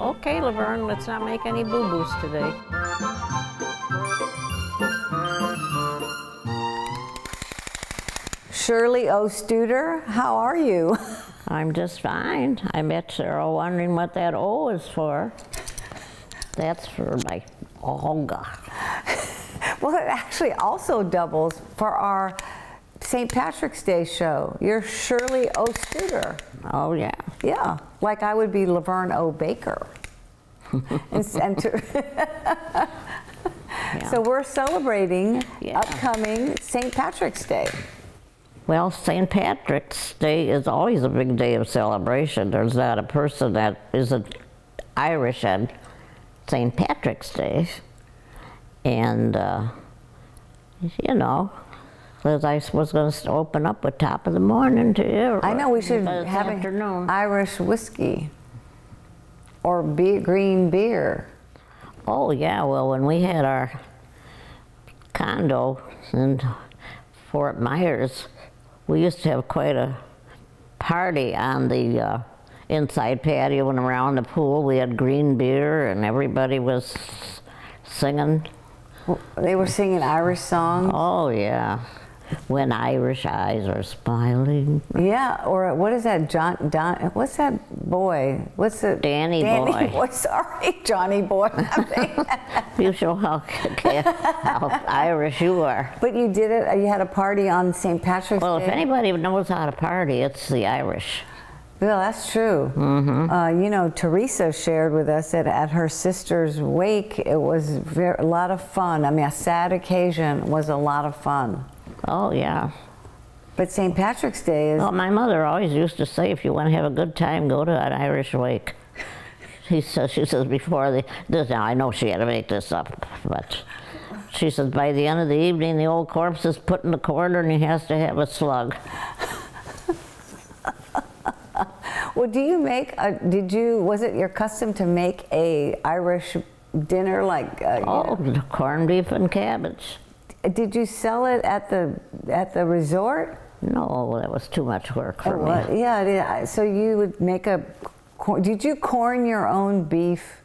Okay, Laverne, let's not make any boo-boos today. Shirley O. Studer, how are you? I'm just fine. I bet you're all wondering what that O is for. That's for my Olga. Well, it actually also doubles for our St. Patrick's Day show. You're Shirley O. Studer. Oh, yeah. Yeah, like I would be Laverne O. Baker. Yeah. So we're celebrating upcoming St. Patrick's Day. Well, St. Patrick's Day is always a big day of celebration. There's not a person that isn't Irish on St. Patrick's Day. And, you know, as I was going to open up with top of the morning to you. I know we should have an Irish whiskey or green beer. Oh, yeah. Well, when we had our condo in Fort Myers, we used to have quite a party on the inside patio and around the pool. We had green beer and everybody was singing. They were singing Irish songs? Oh, yeah. When Irish eyes are smiling. Yeah, or what is that, what's that boy? What's it? Danny Boy. Sorry, Johnny Boy. You show how Irish you are. But you did it, you had a party on St. Patrick's Day? Well, if anybody knows how to party, it's the Irish. Well, that's true. Mm-hmm. You know, Teresa shared with us that at her sister's wake, it was a lot of fun. I mean, a sad occasion was a lot of fun. Oh, yeah. But St. Patrick's Day is... Well, my mother always used to say, if you want to have a good time, go to an Irish wake. She says before now I know she had to make this up, but she says by the end of the evening, the old corpse is put in the corner and he has to have a slug. Well, do you make, was it your custom to make a Irish dinner like... corned beef and cabbage. Did you sell it at the resort? No, that was too much work for me. Yeah, so you would make did you corn your own beef?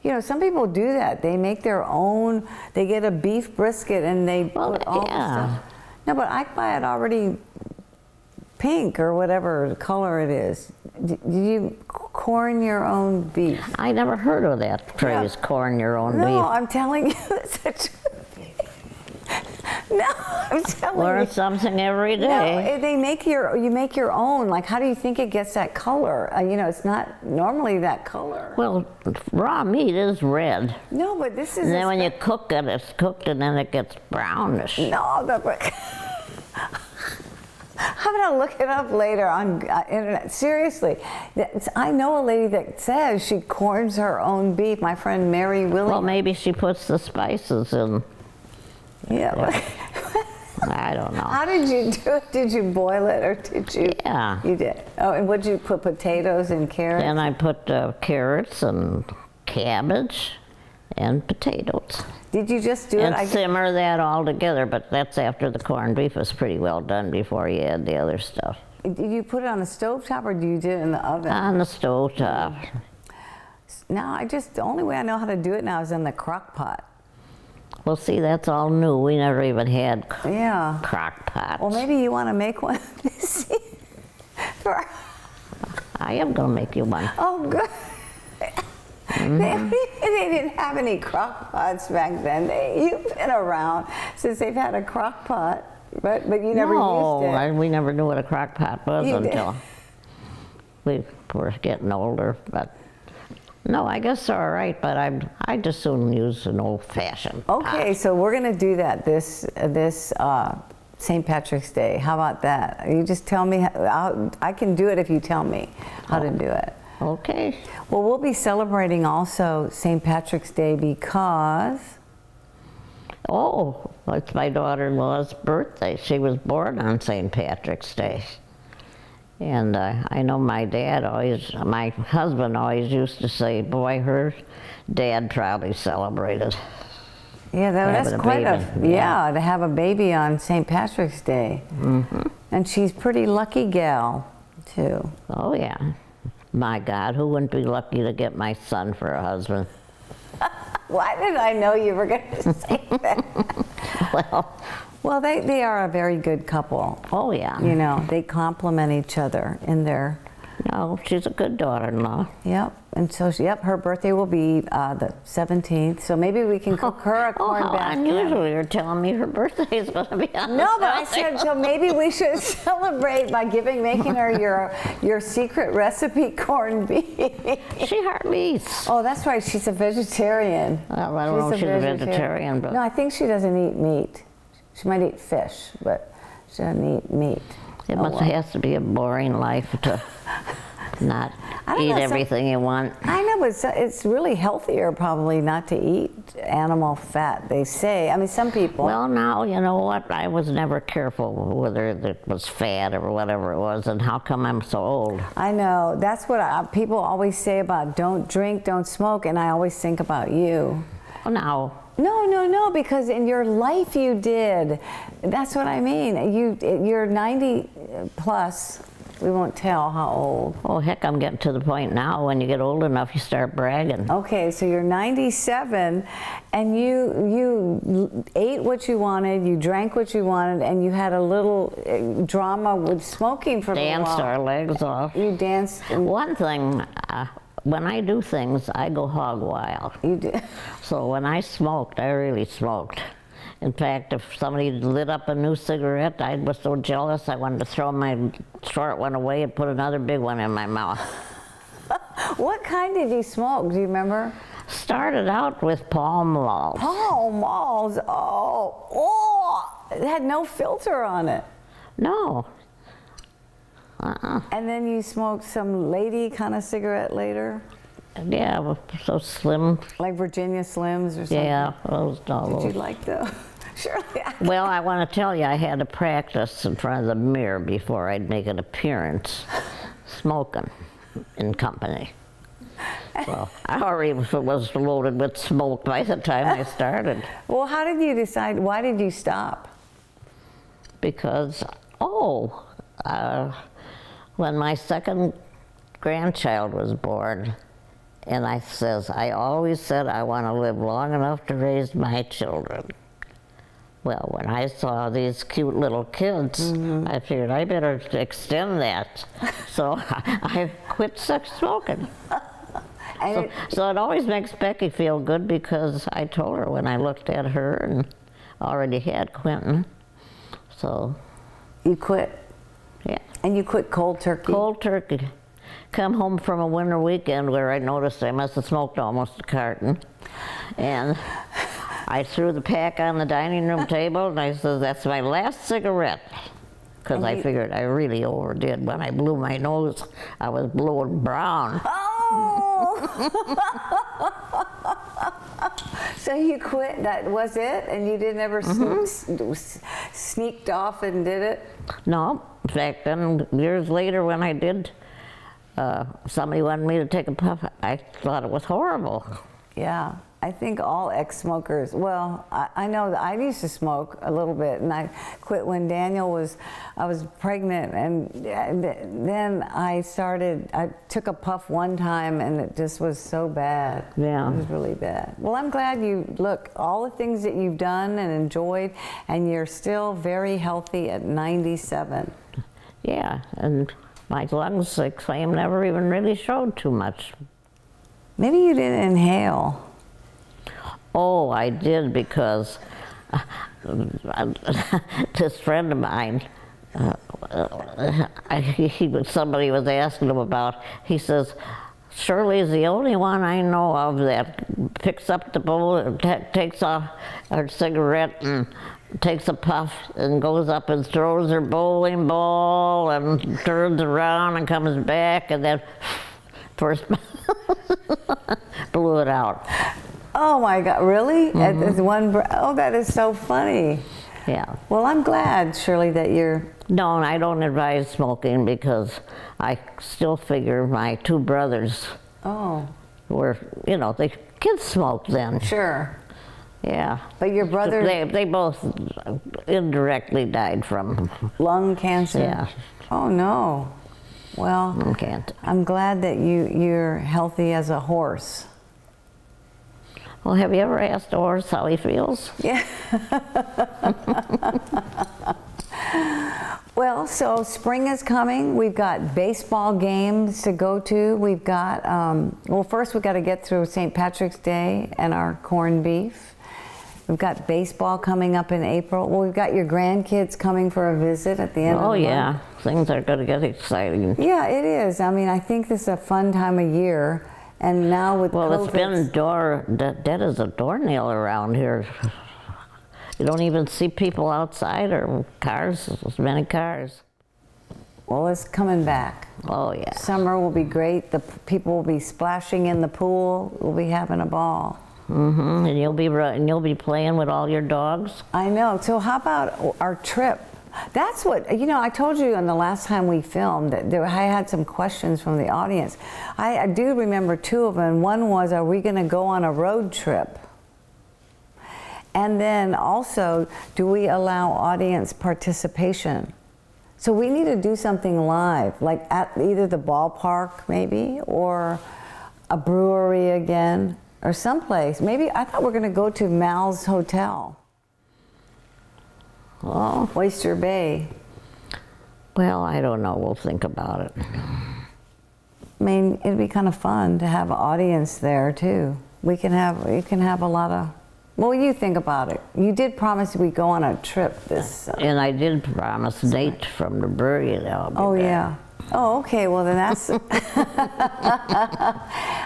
You know, some people do that. They make their own, they get a beef brisket and they put all the stuff. No, but I buy it already pink or whatever color it is. Do you corn your own beef? I never heard of that phrase, corn your own beef. No, I'm telling you, it's the truth. No, I'm telling you. Learn something every day. No, you make your own. Like, how do you think it gets that color? You know, it's not normally that color. Well, raw meat is red. No, but this is... And then when you cook it, it's cooked and then it gets brownish. No, I'm gonna look it up later on internet. Seriously, I know a lady that says she corns her own beef. My friend Mary Williams. Well, maybe she puts the spices in. Yeah. I don't know. How did you do it? Did you boil it or did you? Yeah. You did. Oh, and what did you put? Potatoes and carrots? Then I put carrots and cabbage and potatoes. Did you just do it? And simmer that all together, but that's after the corned beef is pretty well done before you add the other stuff. Did you put it on the stovetop or do you do it in the oven? On the stovetop. Now, the only way I know how to do it now is in the crock pot. Well, see, that's all new. We never even had crock pots. Well, maybe you want to make one. I am going to make you one. Oh, good. They didn't have any crock pots back then. You've been around since they've had a crock pot, but you never used it. No, we never knew what a crock pot was until we were getting older. But no, I guess they're all right, but I'd just soon use an old-fashioned pot. Okay, so we're going to do that this St. Patrick's Day. How about that? You just tell me. I can do it if you tell me how to do it. Okay. Well, we'll be celebrating also St. Patrick's Day because... Oh, it's my daughter-in-law's birthday. She was born on St. Patrick's Day. And I know my husband always used to say, boy, her dad probably celebrated. Yeah, that's quite to have a baby on St. Patrick's Day. Mm-hmm. And she's pretty lucky gal, too. Oh, yeah. My God, who wouldn't be lucky to get my son for a husband? Why did I know you were going to say that? Well, they are a very good couple. Oh, yeah. You know, they complement each other in their... No, she's a good daughter-in-law. Yep, and so, yep, her birthday will be the 17th, so maybe we can cook her a corned beef. How unusual, you're telling me her birthday is going to be on No, but I said, so maybe we should celebrate by making her your secret recipe corned beef. She hardly eats. Oh, that's right, she's a vegetarian. Well, I don't know if she's a vegetarian, but... No, I think she doesn't eat meat. She might eat fish, but she doesn't eat meat. It has to be a boring life to not eat everything you want. I know, but it's really healthier probably not to eat animal fat, they say. I mean, some people. Well, now, you know what? I was never careful whether it was fat or whatever it was, and how come I'm so old? I know. That's what people always say about don't drink, don't smoke, and I always think about you. Well, now. No, because in your life you did. That's what I mean. You're 90 plus. We won't tell how old. Oh, heck, I'm getting to the point now when you get old enough you start bragging. Okay, so you're 97 and you ate what you wanted, you drank what you wanted, and you had a little drama with smoking for a while. Danced our legs off. You danced. One thing, when I do things, I go hog wild. You did. So when I smoked, I really smoked. In fact, if somebody lit up a new cigarette, I was so jealous I wanted to throw my short one away and put another big one in my mouth. What kind did you smoke? Do you remember? Started out with Pall Malls. Pall Malls? Oh, it had no filter on it. No. And then you smoked some lady kind of cigarette later? Yeah, so slim. Like Virginia Slims or something? Yeah, those doubles. Did you like those? Shirley. Well, I want to tell you, I had to practice in front of the mirror before I'd make an appearance smoking in company. So I already was loaded with smoke by the time I started. Well, how did you decide, why did you stop? Because, when my second grandchild was born, and I always said I want to live long enough to raise my children. Well, when I saw these cute little kids, I figured I better extend that. So I quit smoking. So it always makes Becky feel good because I told her when I looked at her and already had Quentin. So. You quit? Yeah. And you quit cold turkey? Cold turkey. Come home from a winter weekend where I noticed I must have smoked almost a carton. And I threw the pack on the dining room table and I said, that's my last cigarette. Because I figured I really overdid. When I blew my nose, I was blowing brown. Oh! So you quit, that was it? And you didn't ever sneaked off and did it? No. In fact, then years later when I did, somebody wanted me to take a puff. I thought it was horrible. Yeah, I think all ex-smokers, well, I know that I used to smoke a little bit and I quit when I was pregnant, and then I took a puff one time and it just was so bad. Yeah. It was really bad. Well, I'm glad look, all the things that you've done and enjoyed, and you're still very healthy at 97. Yeah, and my lungs, I claim, never even really showed too much. Maybe you didn't inhale. Oh, I did, because this friend of mine, somebody was asking him about, he says, Shirley is the only one I know of that picks up the bowl and takes off her cigarette and takes a puff and goes up and throws her bowling ball and turns around and comes back and then first blew it out. Oh my God, really? At this one, oh, that is so funny. Yeah. Well, I'm glad, Shirley, that you're... No, I don't advise smoking because I still figure my two brothers were, you know, the kids smoked then. Sure. Yeah. But your brothers... They both indirectly died from lung cancer? Yeah. Oh, no. Well, I can't. I'm glad that you're healthy as a horse. Well, have you ever asked a horse how he feels? Yeah. Well, so spring is coming. We've got baseball games to go to. We've got, well, first we've got to get through St. Patrick's Day and our corned beef. We've got baseball coming up in April. Well, we've got your grandkids coming for a visit at the end of the month. Oh, yeah. Things are going to get exciting. Yeah, it is. I mean, I think this is a fun time of year. And now with well, COVID, it's been dead as a doornail around here. You don't even see people outside or cars, as many cars. Well, it's coming back. Oh, yeah. Summer will be great. The people will be splashing in the pool. We'll be having a ball. Mm-hmm. And you'll be playing with all your dogs. I know. So how about our trip? That's what, you know, I told you on the last time we filmed that I had some questions from the audience. I do remember two of them. One was, are we going to go on a road trip? And then also, do we allow audience participation? So we need to do something live, like at either the ballpark maybe, or a brewery again, or someplace. Maybe, I thought we were going to go to Mal's Hotel. Oh. Oyster Bay. Well, I don't know. We'll think about it. I mean, it'd be kind of fun to have an audience there too. You can have a lot of, well, you think about it. You did promise we'd go on a trip this and I did promise Nate from the brewery that I'll be back. Yeah. Oh, okay. Well, then that's.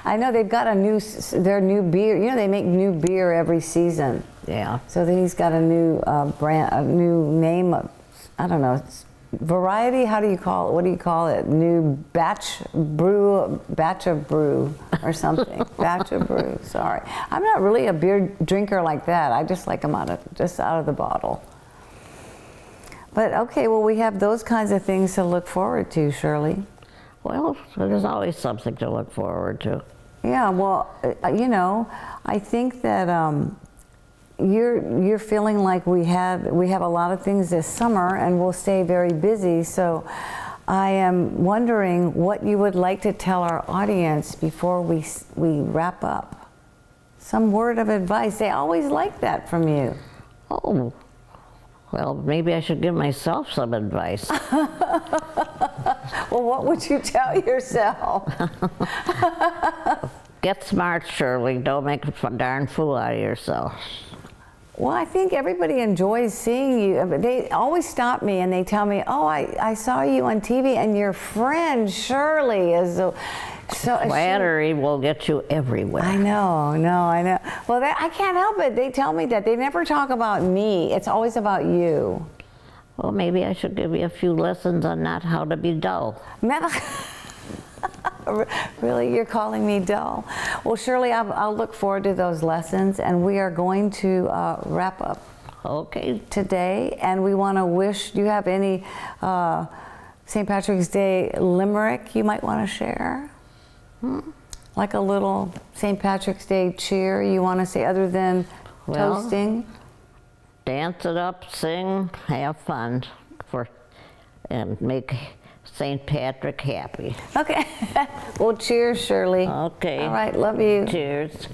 I know they've got their new beer. You know, they make new beer every season. Yeah. So then he's got a new brand, a new name of, I don't know, variety. How do you call it? What do you call it? New batch of brew, or something. Batch of brew. Sorry, I'm not really a beer drinker like that. I just like them out of the bottle. But okay, well, we have those kinds of things to look forward to, Shirley. Well, there's always something to look forward to. Yeah, well, you know, I think that you're feeling like we have a lot of things this summer, and we'll stay very busy. So I am wondering what you would like to tell our audience before we wrap up. Some word of advice. They always like that from you. Oh. Well, maybe I should give myself some advice. Well, what would you tell yourself? Get smart, Shirley. Don't make a darn fool out of yourself. Well, I think everybody enjoys seeing you. They always stop me and they tell me, oh, I saw you on TV, and your friend Shirley is... Flattery will get you everywhere. I know. Well, I can't help it. They tell me that. They never talk about me. It's always about you. Well, maybe I should give you a few lessons on not how to be dull. Really? You're calling me dull? Well, Shirley, I'll look forward to those lessons, and we are going to wrap up today. And we want to wish, do you have any St. Patrick's Day limerick you might want to share? Like a little St. Patrick's Day cheer you want to say other than toasting? Dance it up, sing, have fun, and make St. Patrick happy. Okay. Well, cheers, Shirley. Okay. All right, love you. Cheers.